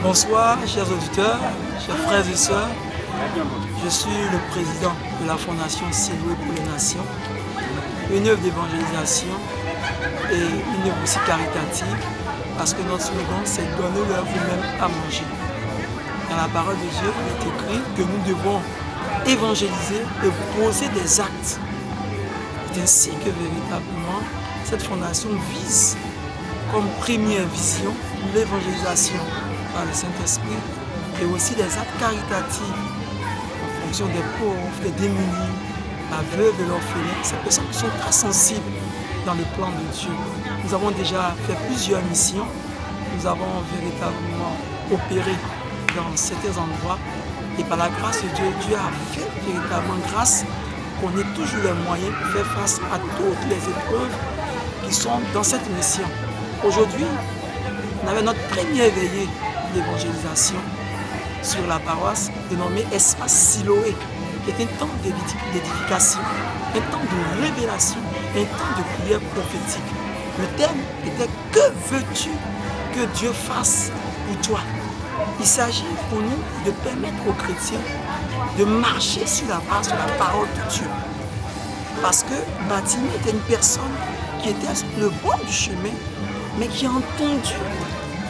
Bonsoir, chers auditeurs, chers frères et sœurs. Je suis le président de la Fondation Siloué pour les Nations, une œuvre d'évangélisation et une œuvre aussi caritative, parce que notre slogan, c'est « Donnez-leur vous-même à manger ». Dans la parole de Dieu, il est écrit que nous devons évangéliser et poser des actes. C'est ainsi que véritablement, cette fondation vise comme première vision l'évangélisation par le Saint-Esprit et aussi des actes caritatifs en fonction des pauvres, des démunis, la veuve et l'orphelin, ces personnes qui sont très sensibles dans le plan de Dieu. Nous avons déjà fait plusieurs missions, nous avons véritablement opéré dans certains endroits et par la grâce de Dieu, Dieu a fait véritablement grâce qu'on ait toujours les moyens pour faire face à toutes les épreuves qui sont dans cette mission. Aujourd'hui, on avait notre première veillée d'évangélisation sur la paroisse dénommée Espace Siloé, qui est un temps d'édification, un temps de révélation, un temps de prière prophétique. Le thème était « Que veux-tu que Dieu fasse pour toi ?» Il s'agit pour nous de permettre aux chrétiens de marcher sur la base de la parole de Dieu. Parce que Bartimée était une personne qui était sur le bord du chemin, mais qui a entendu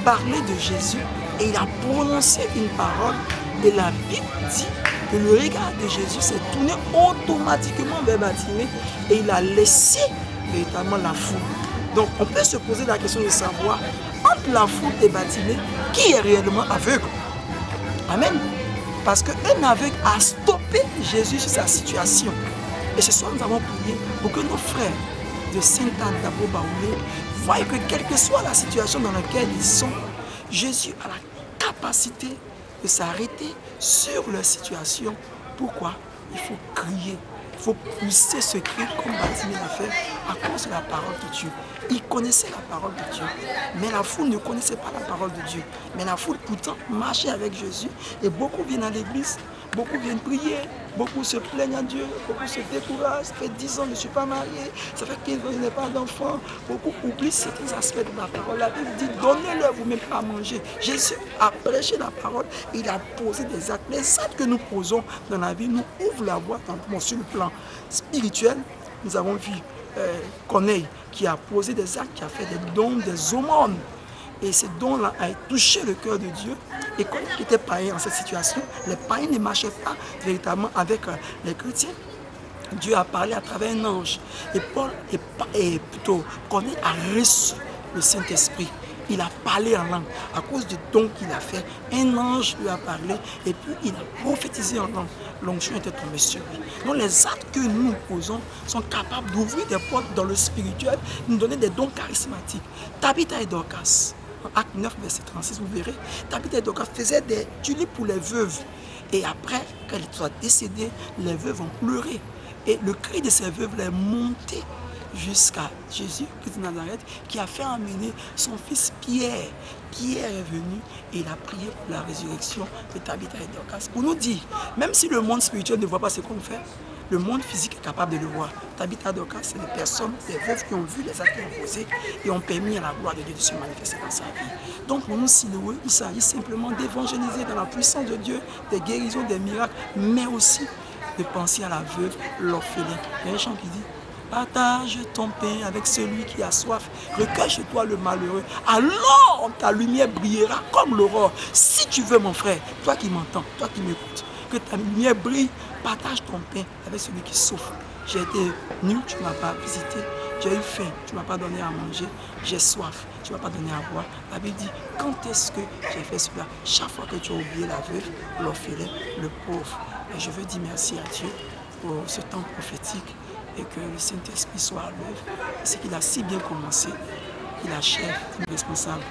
parler de Jésus et il a prononcé une parole et la Bible dit que le regard de Jésus s'est tourné automatiquement vers Bartimée et il a laissé véritablement la foule. Donc on peut se poser la question de savoir entre la foule et Bartimée, qui est réellement aveugle? Amen. Parce qu'un aveugle a stoppé Jésus sur sa situation. Et ce soir nous avons prié pour que nos frères de Sainte-Anne d'Abo-Baoulé voient que quelle que soit la situation dans laquelle ils sont, Jésus a la capacité de s'arrêter sur leur situation. Pourquoi? Il faut crier, il faut pousser ce cri comme Bartimée l'a fait à cause de la parole de Dieu. Il connaissait la parole de Dieu, mais la foule ne connaissait pas la parole de Dieu. Mais la foule pourtant marchait avec Jésus et beaucoup viennent à l'église, beaucoup viennent prier, beaucoup se plaignent à Dieu, beaucoup se découragent. Ça fait 10 ans que je ne suis pas marié, ça fait 15 ans que je n'ai pas d'enfant. Beaucoup oublient certains aspects de la parole. La Bible dit donnez-leur vous-même à manger. Jésus a prêché la parole, il a posé des actes. Les actes que nous posons dans la vie nous ouvrent la voie sur le plan spirituel. Nous avons vu Corneille qui a posé des actes, qui a fait des dons, des aumônes. Et ces dons-là ont touché le cœur de Dieu. Et comme il était païen dans cette situation, les païens ne marchaient pas véritablement avec les chrétiens. Dieu a parlé à travers un ange. Et Corneille a reçu le Saint-Esprit. Il a parlé en langue à cause du don qu'il a fait. Un ange lui a parlé et puis il a prophétisé en langue. L'onction était tombée sur lui. Donc les actes que nous posons sont capables d'ouvrir des portes dans le spirituel, nous donner des dons charismatiques. Tabitha et Dorcas, en Acte 9, verset 36, vous verrez, Tabitha et Dorcas faisaient des tulipes pour les veuves. Et après, quand elles soient décédées, les veuves ont pleuré. Et le cri de ces veuves est monté jusqu'à Jésus, Christ de Nazareth, qui a fait emmener son fils Pierre. Pierre est venu et il a prié pour la résurrection de Tabitha et Dorcas. Pour nous dire, même si le monde spirituel ne voit pas ce qu'on fait, le monde physique est capable de le voir. Tabitha et Dorcas, c'est des personnes, des veuves qui ont vu les actes imposés et ont permis à la gloire de Dieu de se manifester dans sa vie. Donc pour nous, Siloué, il s'agit simplement d'évangéliser dans la puissance de Dieu, des guérisons, des miracles, mais aussi de penser à la veuve, l'orphelin. Il y a un chant qui dit partage ton pain avec celui qui a soif. Recueille chez toi le malheureux. Alors ta lumière brillera comme l'aurore. Si tu veux, mon frère, toi qui m'entends, toi qui m'écoutes, que ta lumière brille, partage ton pain avec celui qui souffre. J'ai été nu, tu ne m'as pas visité. J'ai eu faim, tu ne m'as pas donné à manger. J'ai soif, tu ne m'as pas donné à boire. La Bible dit, quand est-ce que j'ai fait cela? Chaque fois que tu as oublié la veuve, l'orphelin, le pauvre. Et je veux dire merci à Dieu pour ce temps prophétique. Et que le Saint-Esprit soit à l'œuvre. C'est qu'il a si bien commencé, il achève, il est responsable